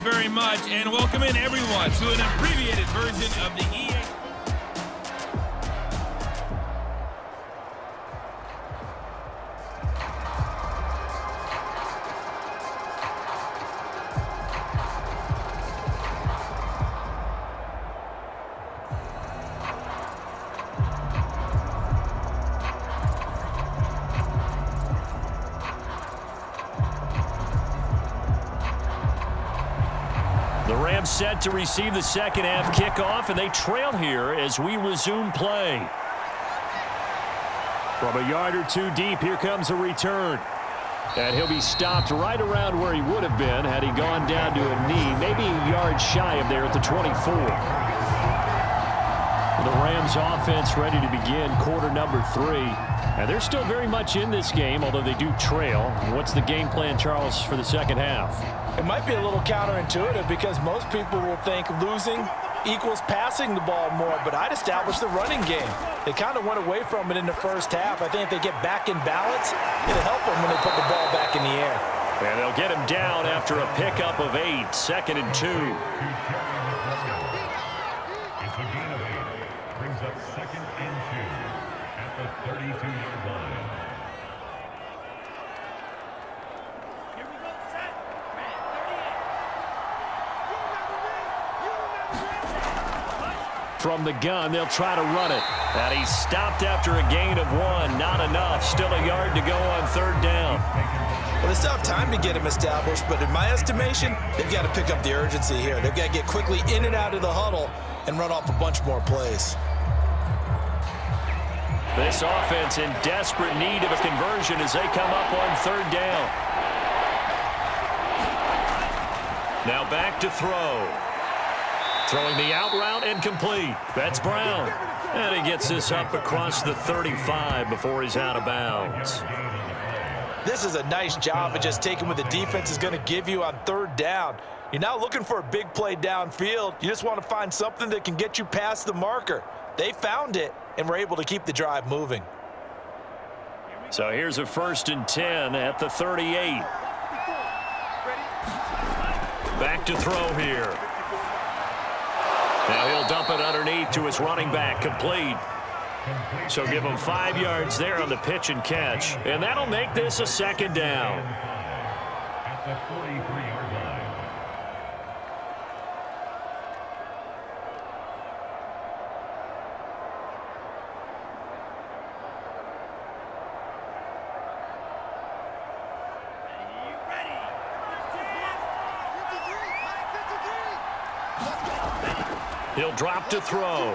Very much, and welcome in everyone to an abbreviated version of the EA. The Rams set to receive the second half kickoff, and they trail here as we resume play. From a yard or two deep, here comes a return. And he'll be stopped right around where he would have been had he gone down to a knee, maybe a yard shy of there at the 24. The Rams offense ready to begin quarter number 3. And they're still very much in this game, although they do trail. What's the game plan, Charles, for the second half? It might be a little counterintuitive because most people will think losing equals passing the ball more, but I'd establish the running game. They kind of went away from it in the first half. I think if they get back in balance, it'll help them when they put the ball back in the air. And they'll get him down after a pickup of 8, 2nd and 2. It's a gain of 8. Brings up 2nd and 2 at the 32-yard line. From the gun, they'll try to run it. And he's stopped after a gain of 1. Not enough. Still a yard to go on 3rd down. Well, they still have time to get him established, but in my estimation, they've got to pick up the urgency here. They've got to get quickly in and out of the huddle and run off a bunch more plays. This offense in desperate need of a conversion as they come up on 3rd down. Now back to throw. Throwing the out route and complete. That's Brown. And he gets this up across the 35 before he's out of bounds. This is a nice job of just taking what the defense is going to give you on 3rd down. You're not looking for a big play downfield. You just want to find something that can get you past the marker. They found it and were able to keep the drive moving. So here's a 1st and 10 at the 38. Back to throw here. Now he'll dump it underneath to his running back, complete. So give him 5 yards there on the pitch and catch. And that'll make this a 2nd down. At the 43-yard line. He'll drop to throw.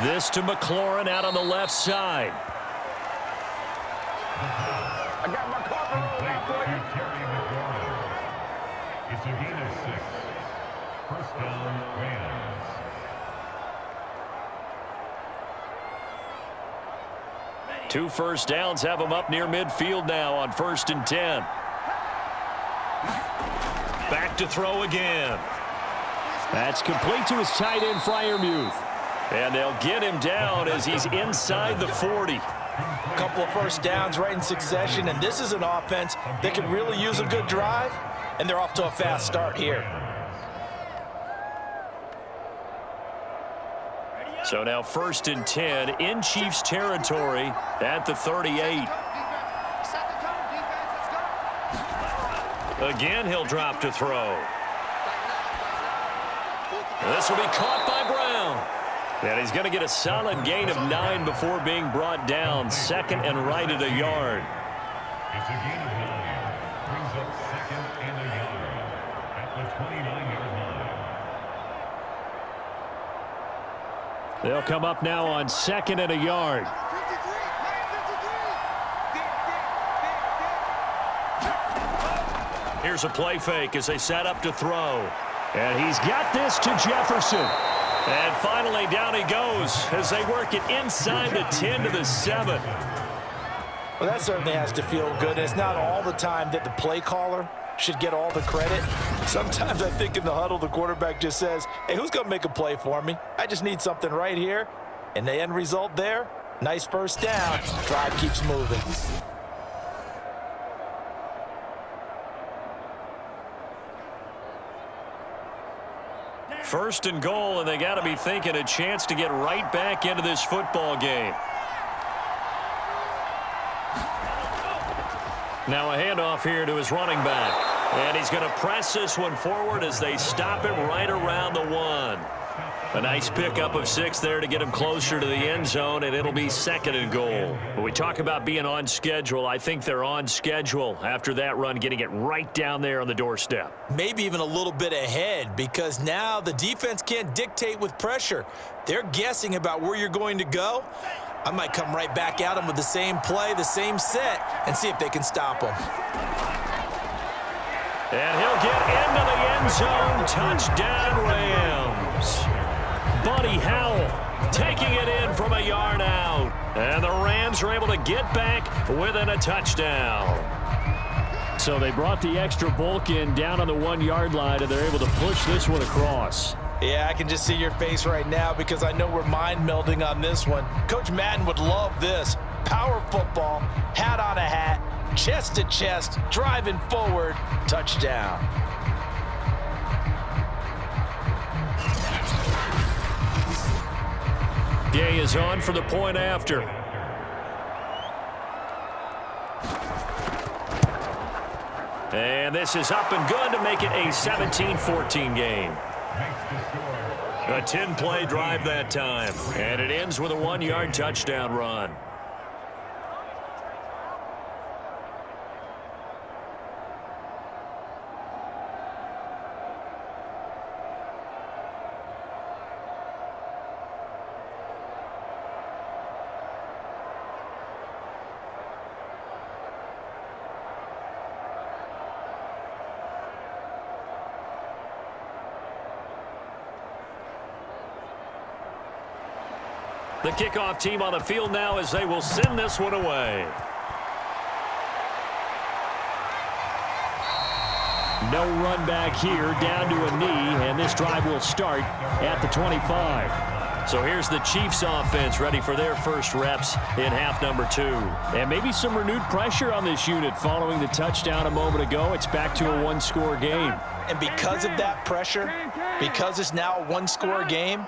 This to McLaurin out on the left side. I got my cover on Terry McLaurin. It's a gain of 6. 1st down, Rams. Two first downs have him up near midfield now on 1st and 10. Back to throw again. That's complete to his tight end, Freiermuth. And they'll get him down as he's inside the 40. A couple of first downs right in succession, and this is an offense that can really use a good drive, and they're off to a fast start here. So now 1st and 10 in Chiefs territory at the 38. Again, he'll drop to throw. This will be caught by Brown. And he's going to get a solid gain of 9 before being brought down. 2nd and right at a yard. It's a gain of 9. Brings up 2nd and a yard at the 29-yard line. They'll come up now on 2nd and a yard. Here's a play fake as they set up to throw. And he's got this to Jefferson. And finally down he goes as they work it inside the 10 to the 7. Well, that certainly has to feel good. It's not all the time that the play caller should get all the credit. Sometimes I think in the huddle, the quarterback just says, hey, who's going to make a play for me? I just need something right here. And the end result there, nice first down. Drive keeps moving. First and goal, and they got to be thinking a chance to get right back into this football game. Now a handoff here to his running back. And he's going to press this one forward as they stop him right around the 1. A nice pickup of 6 there to get him closer to the end zone, and it'll be second and goal. When we talk about being on schedule, I think they're on schedule after that run, getting it right down there on the doorstep. Maybe even a little bit ahead, because now the defense can't dictate with pressure. They're guessing about where you're going to go. I might come right back at them with the same play, the same set, and see if they can stop them. And he'll get into the end zone. Touchdown, Rams. Buddy Howell taking it in from a yard out. And the Rams are able to get back within a touchdown. So they brought the extra bulk in down on the 1-yard line, and they're able to push this one across. Yeah, I can just see your face right now because I know we're mind melding on this one. Coach Madden would love this. Power football, hat on a hat, chest to chest, driving forward, touchdown. Gay is on for the point after. And this is up and good to make it a 17-14 game. A 10-play drive that time. And it ends with a 1-yard touchdown run. The kickoff team on the field now as they will send this one away. No run back here, down to a knee, and this drive will start at the 25. So here's the Chiefs offense ready for their first reps in half number 2. And maybe some renewed pressure on this unit following the touchdown a moment ago. It's back to a 1-score game. And because of that pressure, because it's now a 1-score game,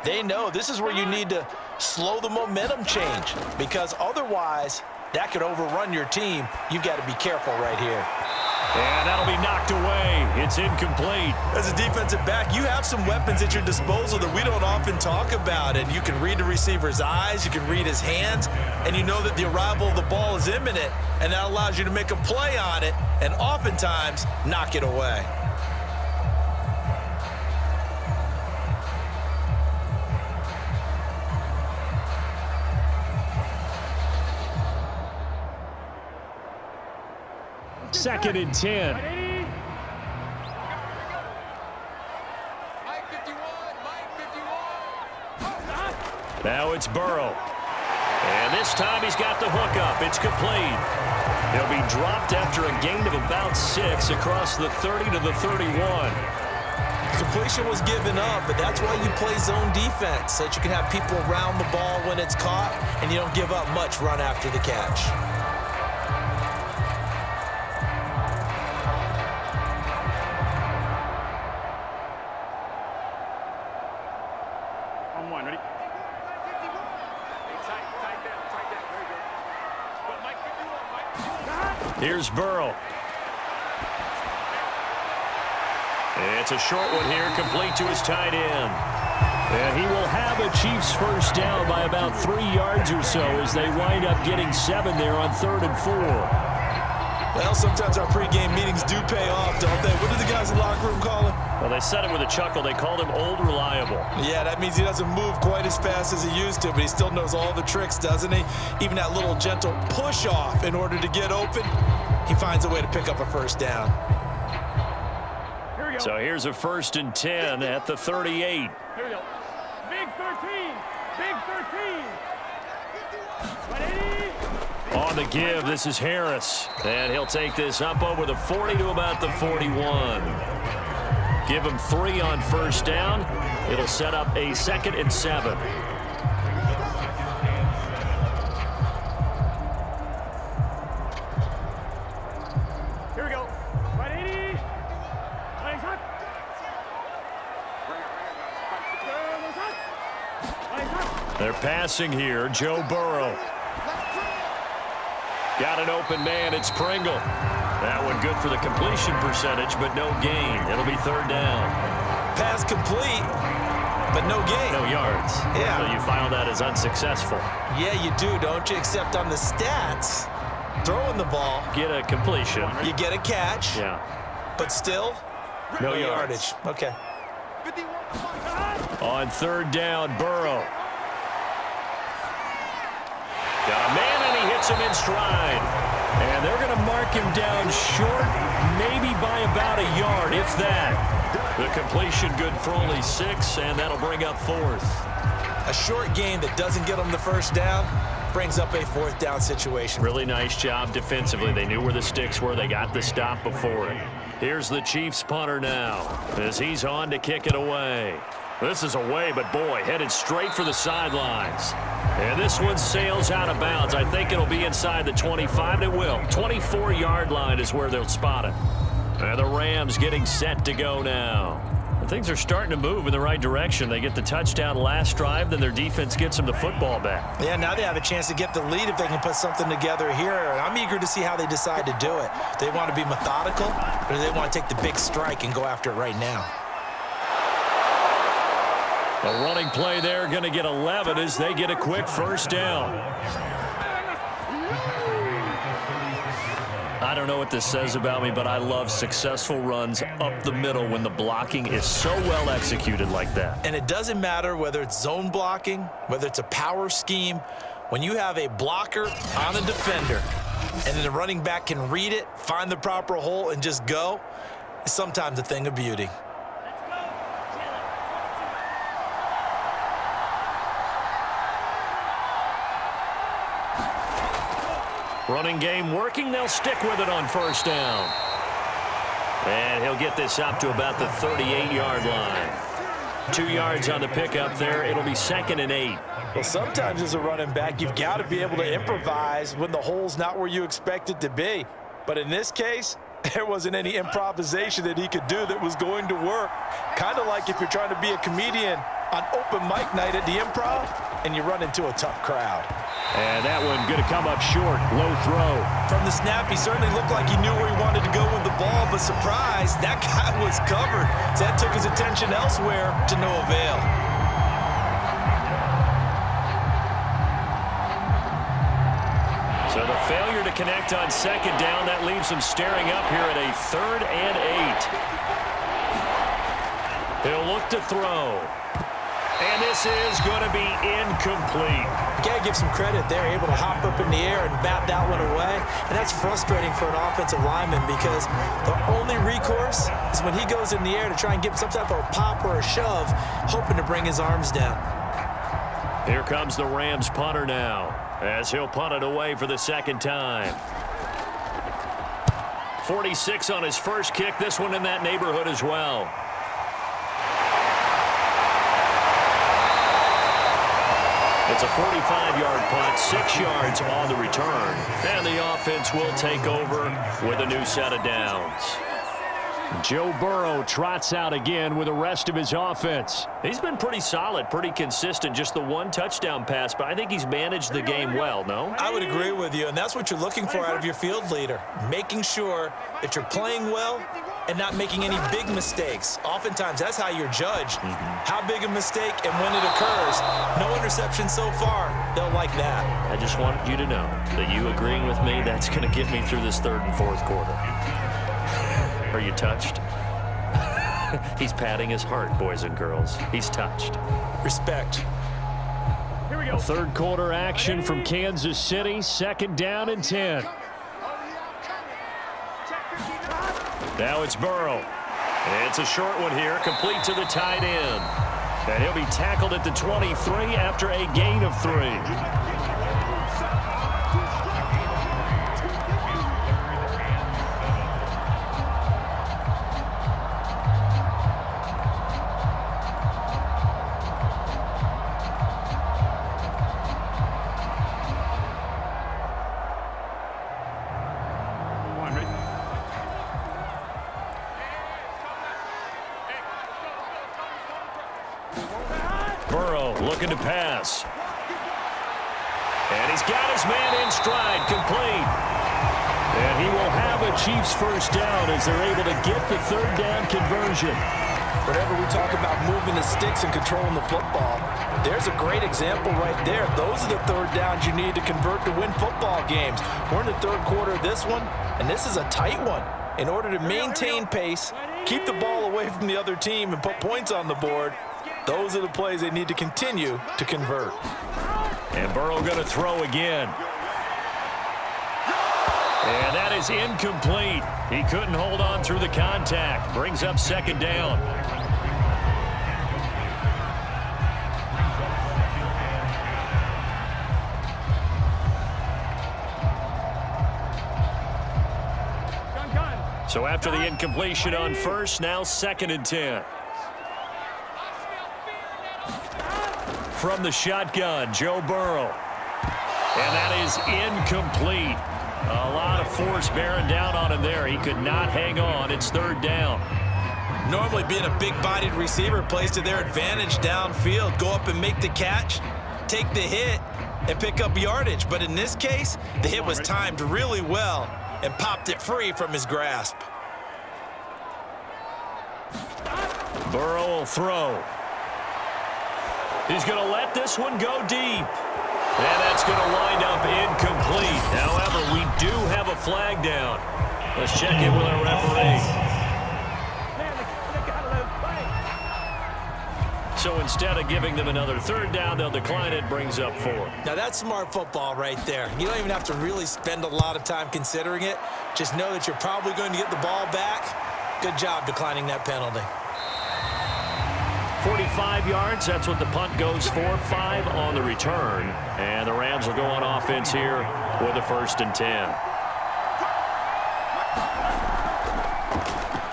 they know this is where you need to slow the momentum change, because otherwise that could overrun your team. You've got to be careful right here. And that'll be knocked away. It's incomplete. As a defensive back, you have some weapons at your disposal that we don't often talk about. And you can read the receiver's eyes, you can read his hands, and you know that the arrival of the ball is imminent, and that allows you to make a play on it and oftentimes knock it away. Second and 10. Now it's Burrow. And this time he's got the hook up. It's complete. He'll be dropped after a gain of about 6 across the 30 to the 31. Completion was given up, but that's why you play zone defense, so that you can have people around the ball when it's caught, and you don't give up much run after the catch. Here's Burrow. It's a short one here, complete to his tight end. And he will have a Chiefs first down by about 3 yards or so as they wind up getting 7 there on 3rd and 4. Well, sometimes our pregame meetings do pay off, don't they? What do the guys in the locker room call him? Well, they said it with a chuckle. They called him Old Reliable. Yeah, that means he doesn't move quite as fast as he used to, but he still knows all the tricks, doesn't he? Even that little gentle push-off in order to get open, he finds a way to pick up a first down. So here's a 1st and 10 at the 38. Here we go. Big 13. Big 13. On the give, this is Harris. And he'll take this up over the 40 to about the 41. Give him 3 on first down. It'll set up a 2nd and 7. Here we go. Right 80. Legs up. They're passing here. Joe Burrow. Got an open man. It's Pringle. That one good for the completion percentage, but no gain. It'll be third down. Pass complete, but no gain. No yards. Yeah. So you file that as unsuccessful. Yeah, you do, don't you? Except on the stats, throwing the ball, Get a completion. you get a catch, Yeah. but still, No yardage. Okay. On third down, Burrow. Got a man, and he hits him in stride. And they're going to mark him down short, maybe by about a yard, if that. The completion good for only 6, and that'll bring up fourth. A short gain that doesn't get them the first down brings up a fourth down situation. Really nice job defensively. They knew where the sticks were. They got the stop before it. Here's the Chiefs punter now as he's on to kick it away. This is away, but boy, headed straight for the sidelines. And this one sails out of bounds. I think it'll be inside the 25. It will. 24-yard line is where they'll spot it. And the Rams getting set to go now. And things are starting to move in the right direction. They get the touchdown last drive, then their defense gets them the football back. Yeah, now they have a chance to get the lead if they can put something together here. And I'm eager to see how they decide to do it. Do they want to be methodical, or do they want to take the big strike and go after it right now? A running play there, going to get 11 as they get a quick first down. I don't know what this says about me, but I love successful runs up the middle when the blocking is so well executed like that. And it doesn't matter whether it's zone blocking, whether it's a power scheme. When you have a blocker on a defender and then the running back can read it, find the proper hole, and just go, it's sometimes a thing of beauty. Running game working. They'll stick with it on first down. And he'll get this up to about the 38-yard line. 2 yards on the pickup there. It'll be 2nd and 8. Well, sometimes as a running back, you've got to be able to improvise when the hole's not where you expect it to be. But in this case, there wasn't any improvisation that he could do that was going to work. Kind of like if you're trying to be a comedian on open mic night at the Improv and you run into a tough crowd. And that one going to come up short. Low throw. From the snap, he certainly looked like he knew where he wanted to go with the ball, but surprise, that guy was covered. So that took his attention elsewhere to no avail. So the failure to connect on second down, that leaves him staring up here at a 3rd and 8. He'll look to throw. And this is going to be incomplete. You got to give some credit. They're able to hop up in the air and bat that one away. And that's frustrating for an offensive lineman because the only recourse is when he goes in the air to try and get some type of a pop or a shove, hoping to bring his arms down. Here comes the Rams punter now as he'll punt it away for the 2nd time. 46 on his first kick. This one in that neighborhood as well. It's a 45-yard punt, 6 yards on the return. And the offense will take over with a new set of downs. Joe Burrow trots out again with the rest of his offense. He's been pretty solid, pretty consistent, just the 1 touchdown pass, but I think he's managed the game well, no? I would agree with you, and that's what you're looking for out of your field leader, making sure that you're playing well and not making any big mistakes. Oftentimes, that's how you're judged. How big a mistake and when it occurs. No interception so far. They'll like that. I just wanted you to know that you agreeing with me, that's going to get me through this 3rd and 4th quarter. Are you touched? He's patting his heart, boys and girls. He's touched. Respect. Here we go. 3rd quarter action from Kansas City. 2nd down and 10. Now it's Burrow. And it's a short one here, complete to the tight end. And he'll be tackled at the 23 after a gain of 3. Burrow looking to pass. And he's got his man in stride, complete. And he will have a Chiefs first down as they're able to get the third down conversion. Whenever we talk about moving the sticks and controlling the football, there's a great example right there. Those are the third downs you need to convert to win football games. We're in the third quarter of this one, and this is a tight one. In order to maintain pace, keep the ball away from the other team, and put points on the board, those are the plays they need to continue to convert. And Burrow going to throw again. And that is incomplete. He couldn't hold on through the contact. Brings up second down. So after the incompletion on first, now 2nd and 10. From the shotgun, Joe Burrow. And that is incomplete. A lot of force bearing down on him there. He could not hang on. It's third down. Normally being a big-bodied receiver plays to their advantage downfield. Go up and make the catch, take the hit, and pick up yardage. But in this case, the hit was timed really well and popped it free from his grasp. Burrow will throw. He's going to let this one go deep. And that's going to wind up incomplete. However, we do have a flag down. Let's check in with our referee. So instead of giving them another third down, they'll decline it. Brings up 4. Now that's smart football right there. You don't even have to really spend a lot of time considering it. Just know that you're probably going to get the ball back. Good job declining that penalty. 45 yards, that's what the punt goes for. 5 on the return. And the Rams will go on offense here with a 1st and 10.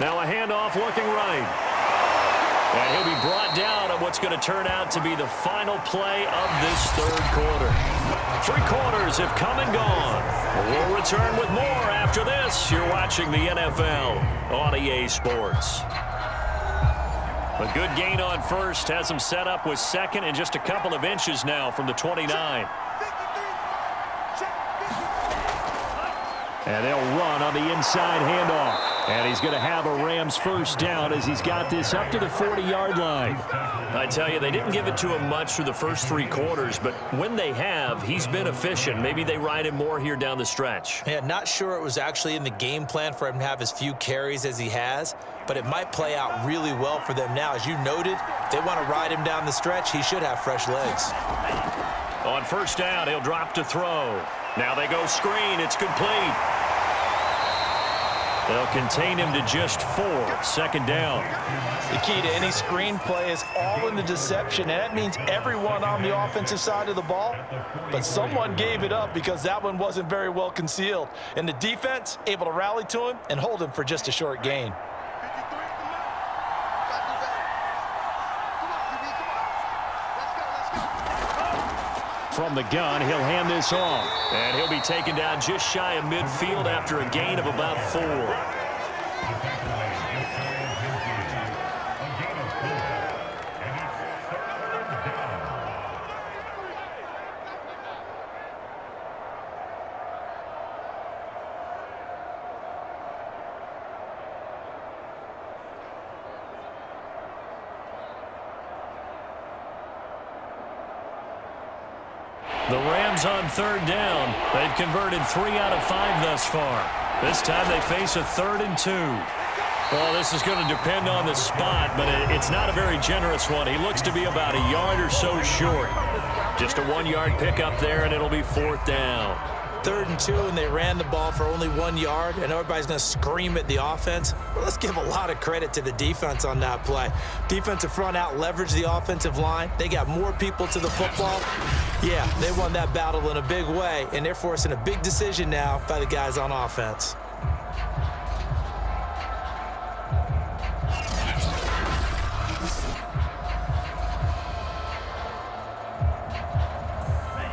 Now a handoff looking right. And he'll be brought down on what's going to turn out to be the final play of this third quarter. 3 quarters have come and gone. We'll return with more after this. You're watching the NFL on EA Sports. A good gain on first, has him set up with 2nd and just a couple of inches now from the 29. And they'll run on the inside handoff. And he's going to have a Rams first down as he's got this up to the 40-yard line. I tell you, they didn't give it to him much through the first 3 quarters, but when they have, he's been efficient. Maybe they ride him more here down the stretch. Yeah, not sure it was actually in the game plan for him to have as few carries as he has, but it might play out really well for them now. As you noted, if they want to ride him down the stretch, he should have fresh legs. On first down, he'll drop to throw. Now they go screen. It's complete. They'll contain him to just 4. 2nd down. The key to any screen play is all in the deception, and that means everyone on the offensive side of the ball. But someone gave it up because that one wasn't very well concealed. And the defense able to rally to him and hold him for just a short gain. From the gun, he'll hand this off. And he'll be taken down just shy of midfield after a gain of about 4. The Rams on 3rd down. They've converted 3 out of 5 thus far. This time they face a 3rd and 2. Well, this is going to depend on the spot, but it's not a very generous one. He looks to be about a yard or so short. Just a 1-yard pickup there, and it'll be 4th down. 3rd and 2, and they ran the ball for only 1 yard, and everybody's going to scream at the offense. Well, let's give a lot of credit to the defense on that play. Defensive front out leveraged the offensive line. They got more people to the football. Yeah, they won that battle in a big way, and they're forcing a big decision now by the guys on offense.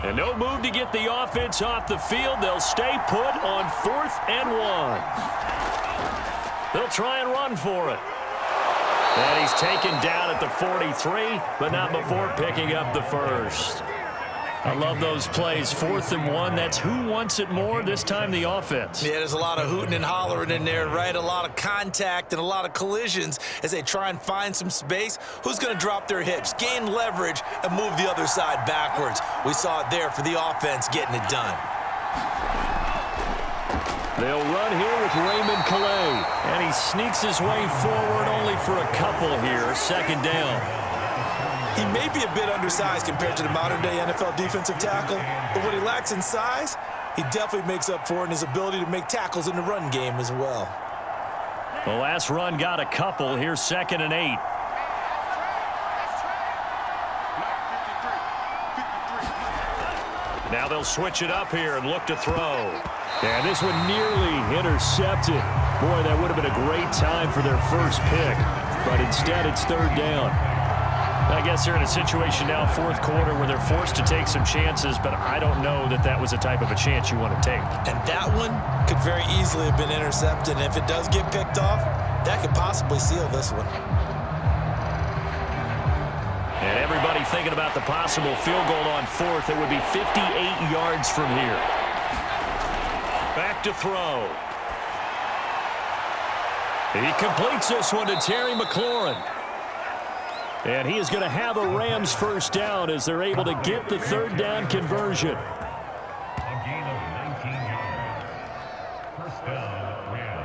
And no move to get the offense off the field. They'll stay put on 4th and 1. They'll try and run for it. And he's taken down at the 43, but not before picking up the first. I love those plays. 4th and 1. That's who wants it more. This time the offense. Yeah, there's a lot of hooting and hollering in there, right? A lot of contact and a lot of collisions as they try and find some space. Who's going to drop their hips, gain leverage, and move the other side backwards? We saw it there for the offense getting it done. They'll run here with Raymond Calais. And he sneaks his way forward only for a couple here. 2nd down. He may be a bit undersized compared to the modern-day NFL defensive tackle, but what he lacks in size, he definitely makes up for in his ability to make tackles in the run game as well. The last run got a couple. Here's 2nd and 8. Now they'll switch it up here and look to throw. And this one nearly intercepted. Boy, that would have been a great time for their first pick, but instead it's 3rd down. I guess they're in a situation now, 4th quarter, where they're forced to take some chances, but I don't know that that was the type of a chance you want to take. And that one could very easily have been intercepted, and if it does get picked off, that could possibly seal this one. And everybody thinking about the possible field goal on 4th. It would be 58 yards from here. Back to throw. He completes this one to Terry McLaurin. And he is going to have a Rams first down as they're able to get the 3rd down conversion. A gain of 19 yards. First down, Rams.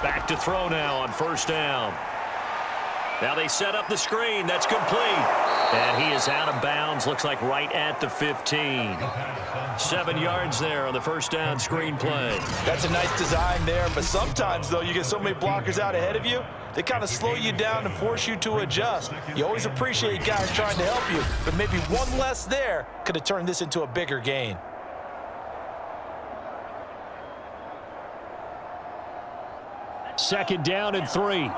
Back to throw now on 1st down. Now they set up the screen. That's complete. And he is out of bounds. Looks like right at the 15. 7 yards there on the 1st down screen play. That's a nice design there, but sometimes, though, you get so many blockers out ahead of you, they kind of slow you down and force you to adjust. You always appreciate guys trying to help you, but maybe one less there could have turned this into a bigger gain. Second down and 3.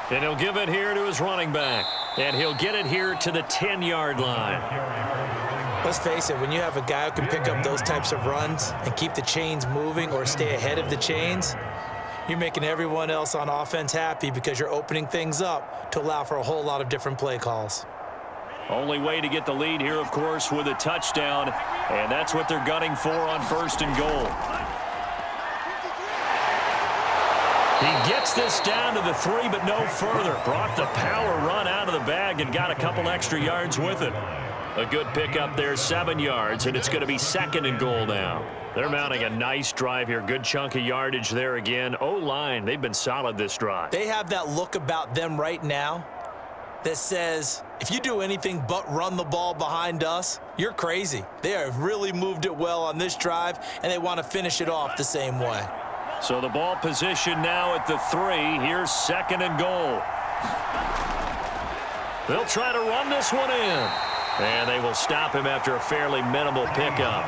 And he'll give it here to his running back. And he'll get it here to the 10-yard line. Let's face it, when you have a guy who can pick up those types of runs and keep the chains moving or stay ahead of the chains, you're making everyone else on offense happy because you're opening things up to allow for a whole lot of different play calls. Only way to get the lead here, of course, with a touchdown. And that's what they're gunning for on 1st and goal. He gets this down to the 3, but no further. Brought the power run out of the bag and got a couple extra yards with it. A good pickup there, 7 yards, and it's going to be 2nd and goal now. They're mounting a nice drive here. Good chunk of yardage there again. O-line, they've been solid this drive. They have that look about them right now that says, if you do anything but run the ball behind us, you're crazy. They have really moved it well on this drive, and they want to finish it off the same way. So the ball position now at the 3. Here's 2nd and goal. They'll try to run this one in. And they will stop him after a fairly minimal pickup.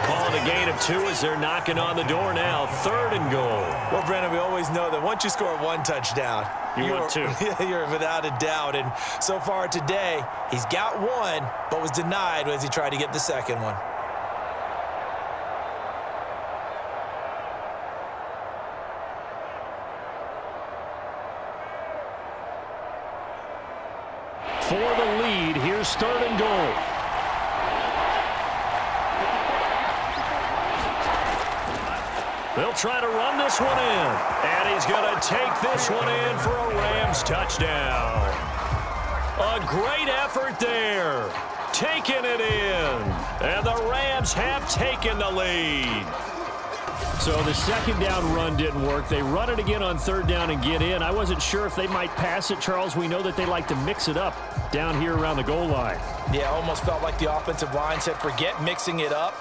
Calling a gain of 2 as they're knocking on the door now. 3rd and goal. Well, Brandon, we always know that once you score 1 touchdown, you're 2. You're without a doubt. And so far today, he's got 1, but was denied as he tried to get the 2nd one. For the lead, here's 3rd and goal. They'll try to run this one in. And he's going to take this one in for a Rams touchdown. A great effort there. Taking it in. And the Rams have taken the lead. So the 2nd down run didn't work. They run it again on 3rd down and get in. I wasn't sure if they might pass it, Charles. We know that they like to mix it up down here around the goal line. Yeah, almost felt like the offensive line said, forget mixing it up.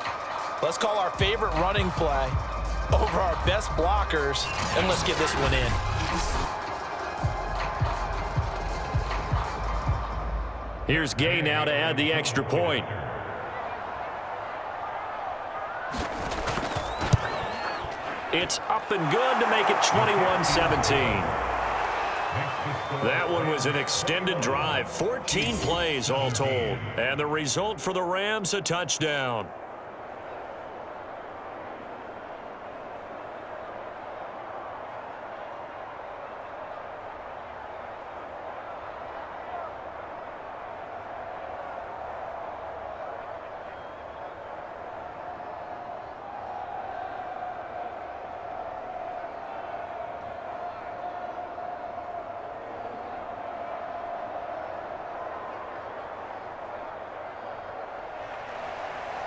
Let's call our favorite running play over our best blockers, and let's get this one in. Here's Gay now to add the extra point. It's up and good to make it 21-17. That one was an extended drive, 14 plays all told. And the result for the Rams, a touchdown.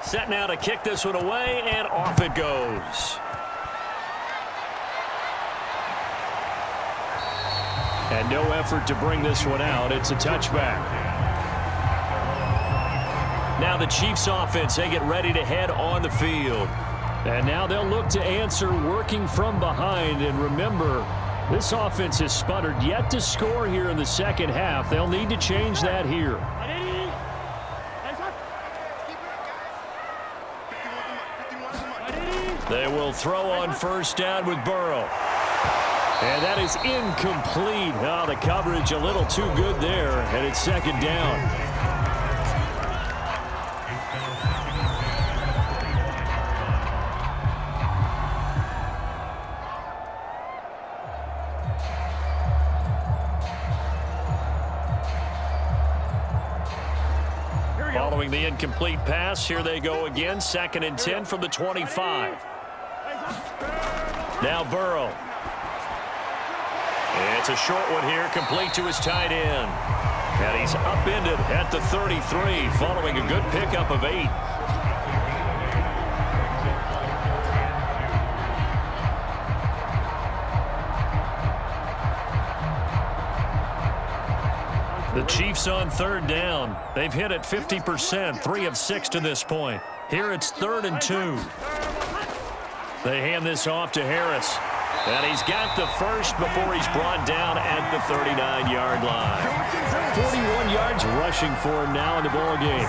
Set now to kick this one away, and off it goes. And no effort to bring this one out. It's a touchback. Now the Chiefs offense, they get ready to head on the field. And now they'll look to answer working from behind. And remember, this offense has sputtered yet to score here in the second half. They'll need to change that here. They will throw on first down with Burrow. And that is incomplete. Oh, the coverage a little too good there, and it's second down. Following the incomplete pass, here they go again. 2nd and 10 from the 25. Now Burrow. It's a short one here, complete to his tight end. And he's upended at the 33, following a good pickup of 8. The Chiefs on 3rd down. They've hit it 50%, 3 of 6 to this point. Here it's 3rd and 2. They hand this off to Harris. And he's got the first before he's brought down at the 39-yard line. 41 yards rushing for him now in the ball game.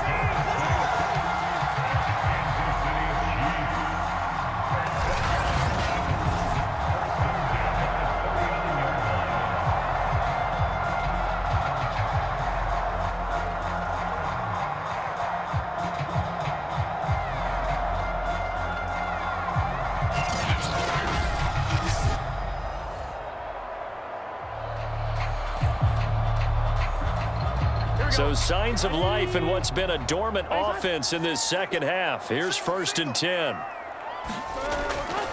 So signs of life in what's been a dormant offense in this second half. Here's 1st and 10.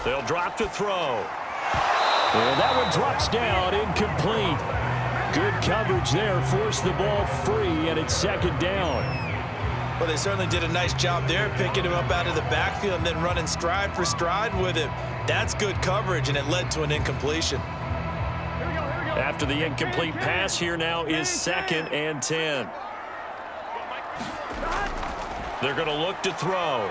They'll drop to throw. And that one drops down, incomplete. Good coverage there, forced the ball free, and it's 2nd down. Well, they certainly did a nice job there, picking him up out of the backfield and then running stride for stride with him. That's good coverage, and it led to an incompletion. After the incomplete pass, here now is 2nd and 10. They're going to look to throw.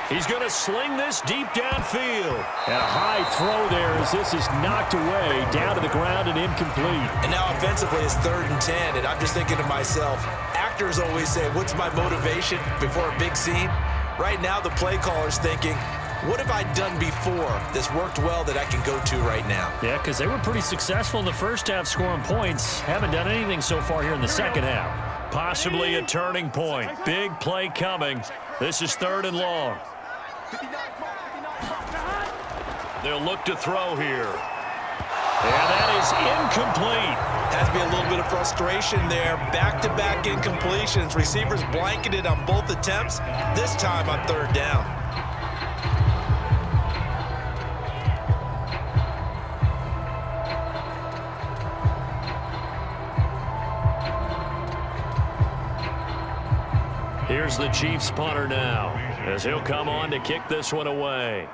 He's going to sling this deep downfield. And a high throw there as this is knocked away, down to the ground and incomplete. And now offensively it's 3rd and 10, and I'm just thinking to myself, actors always say, what's my motivation before a big scene? Right now the play caller's thinking, what have I done before that's worked well that I can go to right now? Yeah, because they were pretty successful in the first half scoring points. Haven't done anything so far here in the second half. Possibly a turning point. Big play coming. This is 3rd and long. They'll look to throw here. And that is incomplete. Has to be a little bit of frustration there. Back-to-back incompletions. Receivers blanketed on both attempts. This time on 3rd down. Here's the Chiefs punter now, as he'll come on to kick this one away.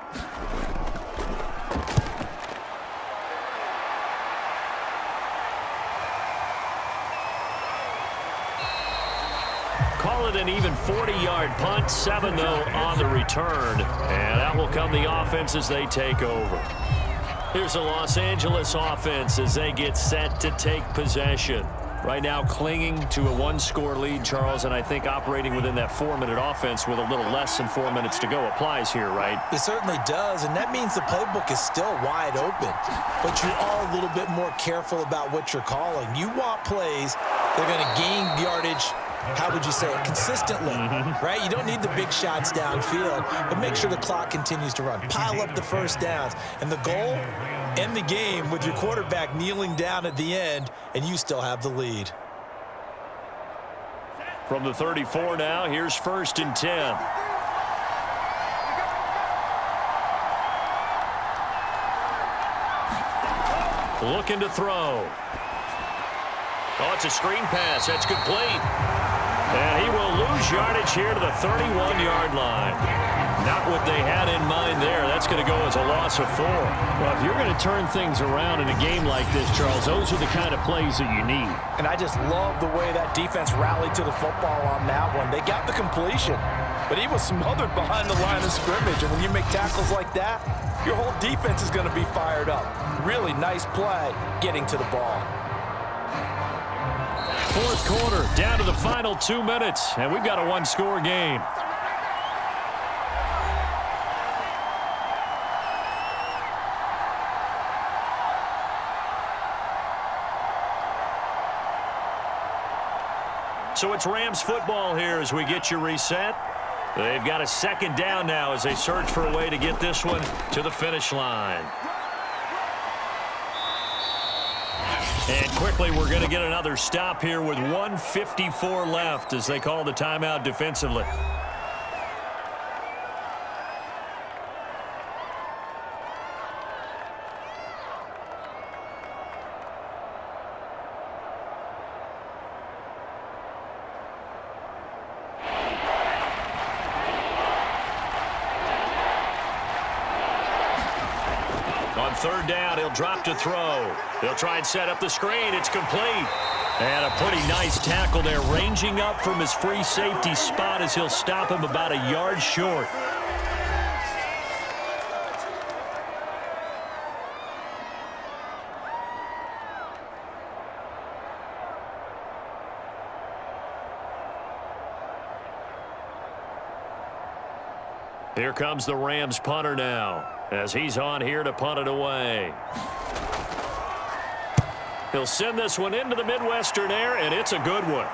Call it an even 40-yard punt, 7 though on the return, and that will come the offense as they take over. Here's the Los Angeles offense as they get set to take possession. Right now clinging to a one-score lead, Charles, and I think operating within that 4-minute offense with a little less than 4 minutes to go applies here, right? It certainly does, and that means the playbook is still wide open. But you are a little bit more careful about what you're calling. You want plays that are going to gain yardage, how would you say it, consistently, right? You don't need the big shots downfield, but make sure the clock continues to run. Pile up the first downs. And the goal, end the game with your quarterback kneeling down at the end, and you still have the lead. From the 34 now, here's 1st and 10. Looking to throw. Oh, it's a screen pass. That's complete. And he will lose yardage here to the 31-yard line. Not what they had in mind there. That's going to go as a loss of 4. Well, if you're going to turn things around in a game like this, Charles, those are the kind of plays that you need. And I just love the way that defense rallied to the football on that one. They got the completion, but he was smothered behind the line of scrimmage. And when you make tackles like that, your whole defense is going to be fired up. Really nice play getting to the ball. 4th quarter, down to the final 2 minutes, and we've got a one-score game. So it's Rams football here as we get you reset. They've got a 2nd down now as they search for a way to get this one to the finish line. And quickly, we're going to get another stop here with 1:54 left as they call the timeout defensively. On 3rd down, he'll drop to throw. They'll try and set up the screen. It's complete. And a pretty nice tackle there, ranging up from his free safety spot as he'll stop him about a yard short. Here comes the Rams punter now as he's on here to punt it away. He'll send this one into the Midwestern air, and it's a good one.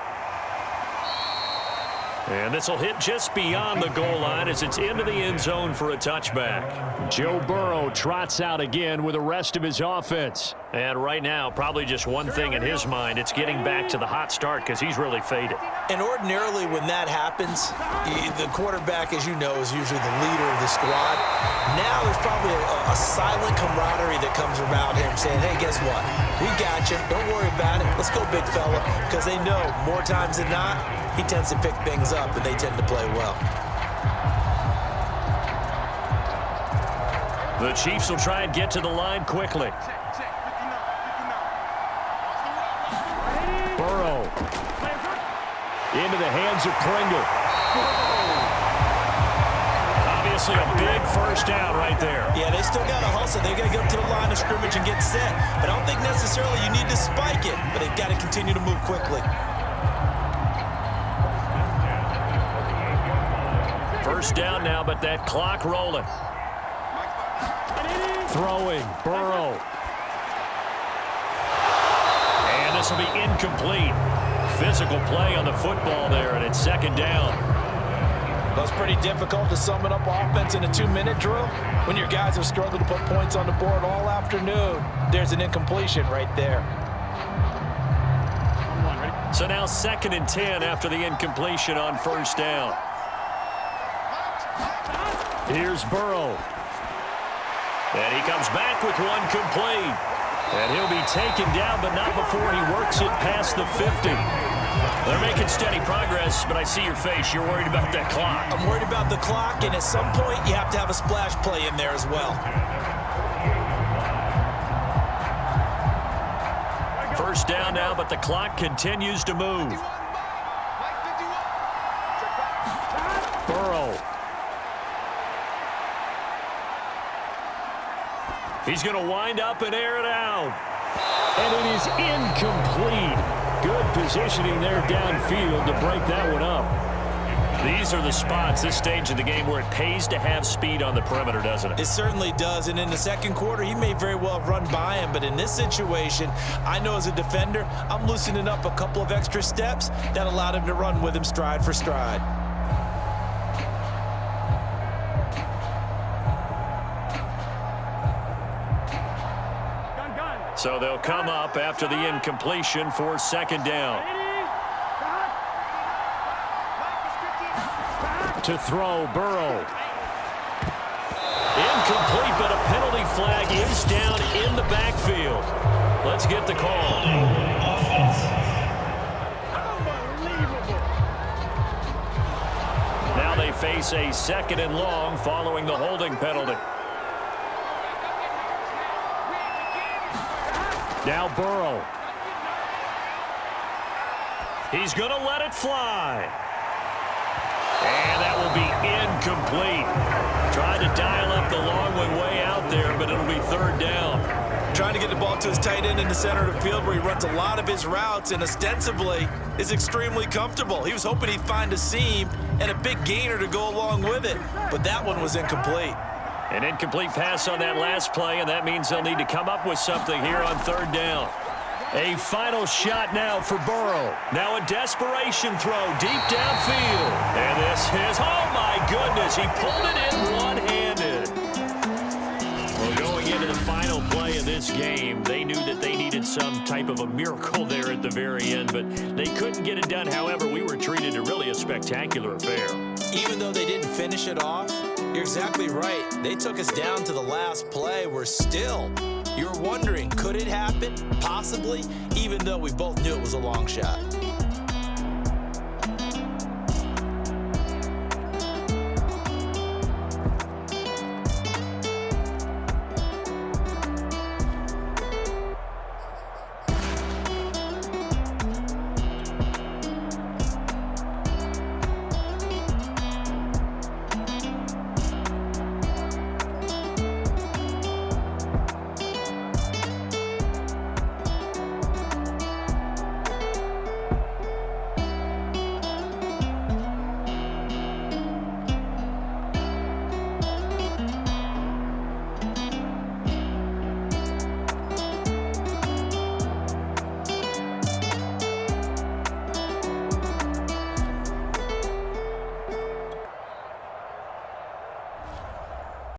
And this will hit just beyond the goal line as it's into the end zone for a touchback. Joe Burrow trots out again with the rest of his offense. And right now, probably just one thing in his mind. It's getting back to the hot start because he's really faded. And ordinarily when that happens, the quarterback, as you know, is usually the leader of the squad. Now there's probably a silent camaraderie that comes around him saying, hey, guess what? We got you. Don't worry about it. Let's go, big fella. Because they know more times than not, he tends to pick things up and they tend to play well. The Chiefs will try and get to the line quickly. Burrow into the hands of Pringle. Obviously a big first down right there. Yeah, they still got to hustle. They got to get up to the line of scrimmage and get set. But I don't think necessarily you need to spike it, but they've got to continue to move quickly. First down now, but that clock rolling. Throwing, Burrow. And this will be incomplete. Physical play on the football there, and it's 2nd down. Well, it's pretty difficult to sum it up offense in a 2-minute drill when your guys have struggled to put points on the board all afternoon. There's an incompletion right there. So now 2nd and 10 after the incompletion on first down. Here's Burrow. And he comes back with one complete. And he'll be taken down, but not before he works it past the 50. They're making steady progress, but I see your face. You're worried about that clock. I'm worried about the clock, and at some point, you have to have a splash play in there as well. First down now, but the clock continues to move. Burrow. He's going to wind up and air it out. And it is incomplete. Good positioning there downfield to break that one up. These are the spots, this stage of the game, where it pays to have speed on the perimeter, doesn't it? It certainly does, and in the second quarter, he may very well run by him, but in this situation, I know as a defender, I'm loosening up a couple of extra steps that allowed him to run with him stride for stride. So they'll come up after the incompletion for second down. To throw, Burrow. Incomplete, but a penalty flag is down in the backfield. Let's get the call. Now they face a second and long following the holding penalty. Now Burrow. He's going to let it fly. And that will be incomplete. Tried to dial up the long one way out there, but it'll be third down. Trying to get the ball to his tight end in the center of the field where he runs a lot of his routes and ostensibly is extremely comfortable. He was hoping he'd find a seam and a big gainer to go along with it, but that one was incomplete. An incomplete pass on that last play, and that means they'll need to come up with something here on third down. A final shot now for Burrow. Now a desperation throw deep downfield. And this is, oh my goodness, he pulled it in one-handed. Well, going into the final play of this game, they knew that they needed some type of a miracle there at the very end, but they couldn't get it done. However, we were treated to really a spectacular affair. Even though they didn't finish it off, you're exactly right. They took us down to the last play. We're still... You're wondering, could it happen? Possibly, even though we both knew it was a long shot.